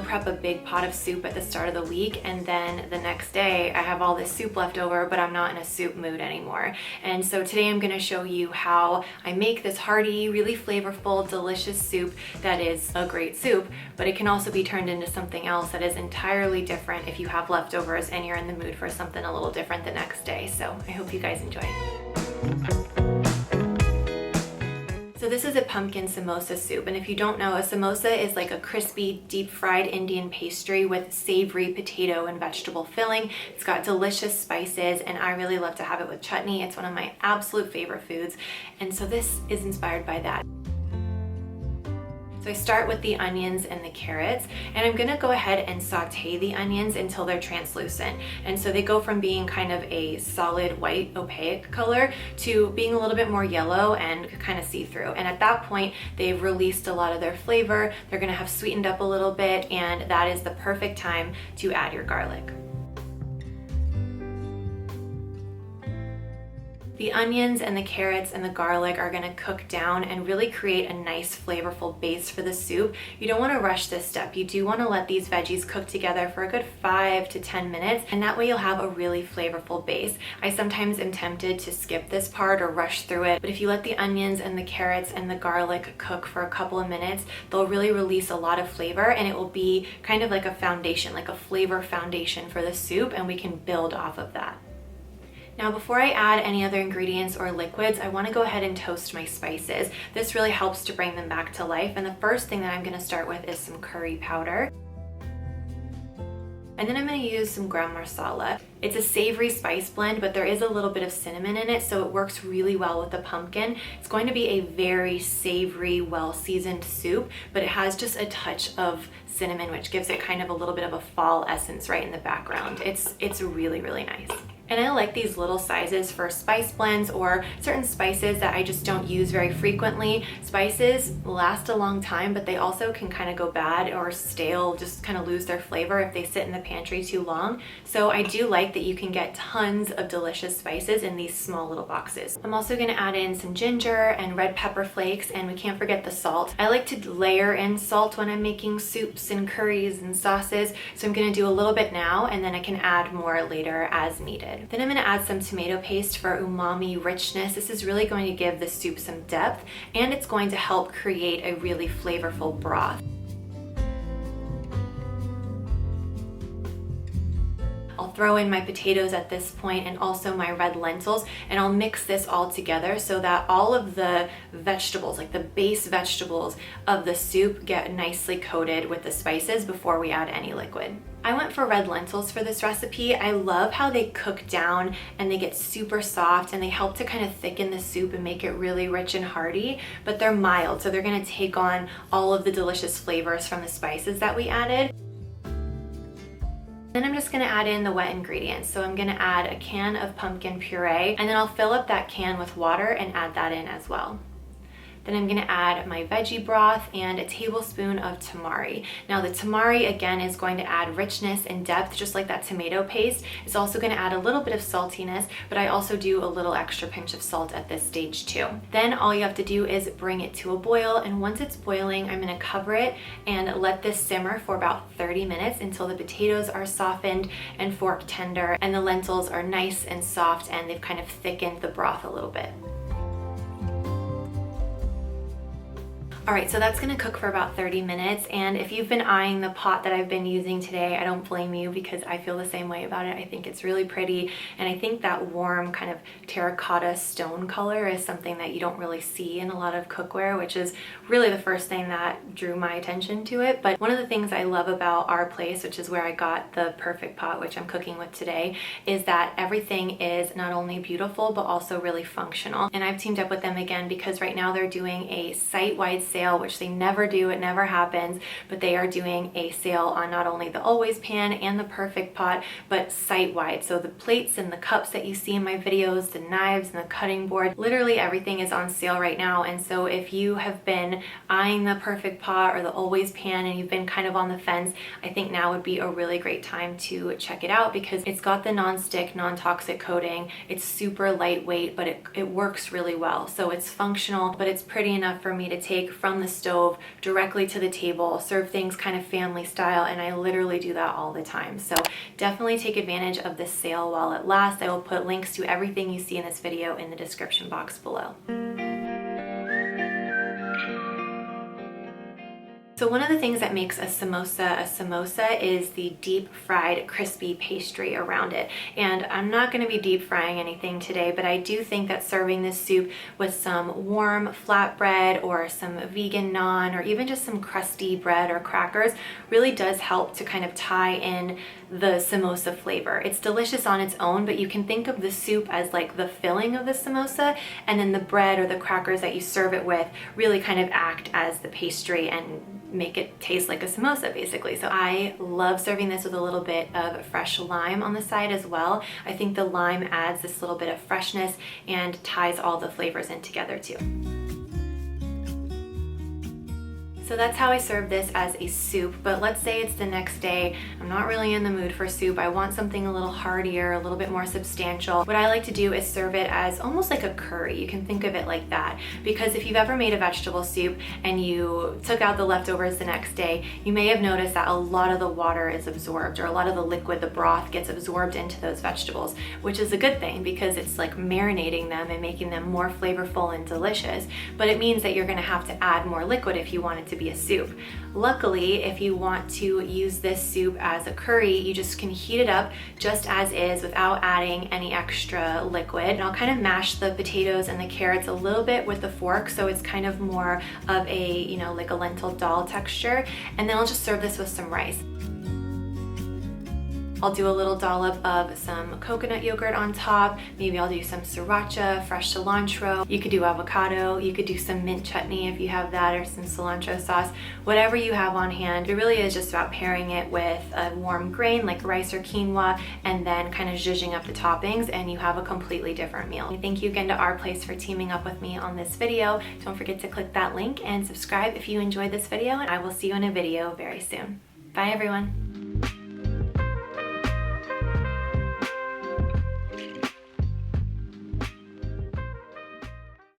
meal prep a big pot of soup at the start of the week, and then the next day I have all this soup left over, but I'm not in a soup mood anymore. And so today I'm going to show you how I make this hearty, really flavorful, delicious soup that is a great soup, but it can also be turned into something else that is entirely different if you have leftovers and you're in the mood for something a little different the next day. So I hope you guys enjoy. So this is a pumpkin samosa soup, and if you don't know, a samosa is like a crispy, deep-fried Indian pastry with savory potato and vegetable filling. It's got delicious spices, and I really love to have it with chutney. It's one of my absolute favorite foods, and so this is inspired by that. So I start with the onions and the carrots, and I'm gonna go ahead and saute the onions until they're translucent. And so they go from being kind of a solid white opaque color to being a little bit more yellow and kind of see-through. And at that point, they've released a lot of their flavor. They're gonna have sweetened up a little bit, and that is the perfect time to add your garlic. The onions and the carrots and the garlic are gonna cook down and really create a nice flavorful base for the soup. You don't wanna rush this step. You do wanna let these veggies cook together for a good 5 to 10 minutes, and that way you'll have a really flavorful base. I sometimes am tempted to skip this part or rush through it, but if you let the onions and the carrots and the garlic cook for a couple of minutes, they'll really release a lot of flavor, and it will be kind of like a foundation, like a flavor foundation for the soup, and we can build off of that. Now, before I add any other ingredients or liquids, I want to go ahead and toast my spices. This really helps to bring them back to life, and the first thing that I'm going to start with is some curry powder. And then I'm going to use some garam masala. It's a savory spice blend, but there is a little bit of cinnamon in it, so it works really well with the pumpkin. It's going to be a very savory, well-seasoned soup, but it has just a touch of cinnamon, which gives it kind of a little bit of a fall essence right in the background. It's really, really nice. And I like these little sizes for spice blends or certain spices that I just don't use very frequently. Spices last a long time, but they also can kind of go bad or stale, just kind of lose their flavor if they sit in the pantry too long. So I do like that you can get tons of delicious spices in these small little boxes. I'm also gonna add in some ginger and red pepper flakes, and we can't forget the salt. I like to layer in salt when I'm making soups and curries and sauces, so I'm gonna do a little bit now, and then I can add more later as needed. Then I'm going to add some tomato paste for umami richness. This is really going to give the soup some depth, and it's going to help create a really flavorful broth. I'll throw in my potatoes at this point and also my red lentils, and I'll mix this all together so that all of the vegetables, like the base vegetables of the soup, get nicely coated with the spices before we add any liquid. I went for red lentils for this recipe. I love how they cook down and they get super soft, and they help to kind of thicken the soup and make it really rich and hearty, but they're mild, so they're gonna take on all of the delicious flavors from the spices that we added. Then I'm just gonna add in the wet ingredients. So I'm gonna add a can of pumpkin puree, and then I'll fill up that can with water and add that in as well. Then I'm gonna add my veggie broth and a tablespoon of tamari. Now the tamari, again, is going to add richness and depth, just like that tomato paste. It's also gonna add a little bit of saltiness, but I also do a little extra pinch of salt at this stage too. Then all you have to do is bring it to a boil, and once it's boiling, I'm gonna cover it and let this simmer for about 30 minutes until the potatoes are softened and fork tender, and the lentils are nice and soft, and they've kind of thickened the broth a little bit. All right, so that's gonna cook for about 30 minutes, and if you've been eyeing the pot that I've been using today, I don't blame you, because I feel the same way about it. I think it's really pretty, and I think that warm kind of terracotta stone color is something that you don't really see in a lot of cookware, which is really the first thing that drew my attention to it. But one of the things I love about our place, which is where I got the perfect pot, which I'm cooking with today, is that everything is not only beautiful, but also really functional. And I've teamed up with them again because right now they're doing a site-wide sale, which they never do, it never happens, but they are doing a sale on not only the Always Pan and the Perfect Pot, but site-wide. So the plates and the cups that you see in my videos, the knives and the cutting board, literally everything is on sale right now. And so if you have been eyeing the Perfect Pot or the Always Pan and you've been kind of on the fence, I think now would be a really great time to check it out, because it's got the non-stick, non-toxic coating. It's super lightweight, but it works really well. So it's functional, but it's pretty enough for me to take from the stove directly to the table, serve things kind of family style, and I literally do that all the time. So definitely take advantage of this sale while it lasts. I will put links to everything you see in this video in the description box below. So one of the things that makes a samosa is the deep fried crispy pastry around it. And I'm not going to be deep frying anything today, but I do think that serving this soup with some warm flatbread or some vegan naan or even just some crusty bread or crackers really does help to kind of tie in the samosa flavor. It's delicious on its own, but you can think of the soup as like the filling of the samosa, and then the bread or the crackers that you serve it with really kind of act as the pastry and make it taste like a samosa basically. So I love serving this with a little bit of fresh lime on the side as well. I think the lime adds this little bit of freshness and ties all the flavors in together too. So that's how I serve this as a soup, but let's say it's the next day. I'm not really in the mood for soup. I want something a little heartier, a little bit more substantial. What I like to do is serve it as almost like a curry. You can think of it like that, because if you've ever made a vegetable soup and you took out the leftovers the next day, you may have noticed that a lot of the water is absorbed, or a lot of the liquid, the broth, gets absorbed into those vegetables, which is a good thing because it's like marinating them and making them more flavorful and delicious. But it means that you're gonna have to add more liquid if you want it to be a soup. Luckily, if you want to use this soup as a curry, you just can heat it up just as is without adding any extra liquid. And I'll kind of mash the potatoes and the carrots a little bit with the fork, so it's kind of more of a, you know, like a lentil dal texture. And then I'll just serve this with some rice. I'll do a little dollop of some coconut yogurt on top. Maybe I'll do some sriracha, fresh cilantro. You could do avocado. You could do some mint chutney if you have that, or some cilantro sauce. Whatever you have on hand. It really is just about pairing it with a warm grain like rice or quinoa, and then kind of zhuzhing up the toppings, and you have a completely different meal. Thank you again to Our Place for teaming up with me on this video. Don't forget to click that link and subscribe if you enjoyed this video, and I will see you in a video very soon. Bye everyone.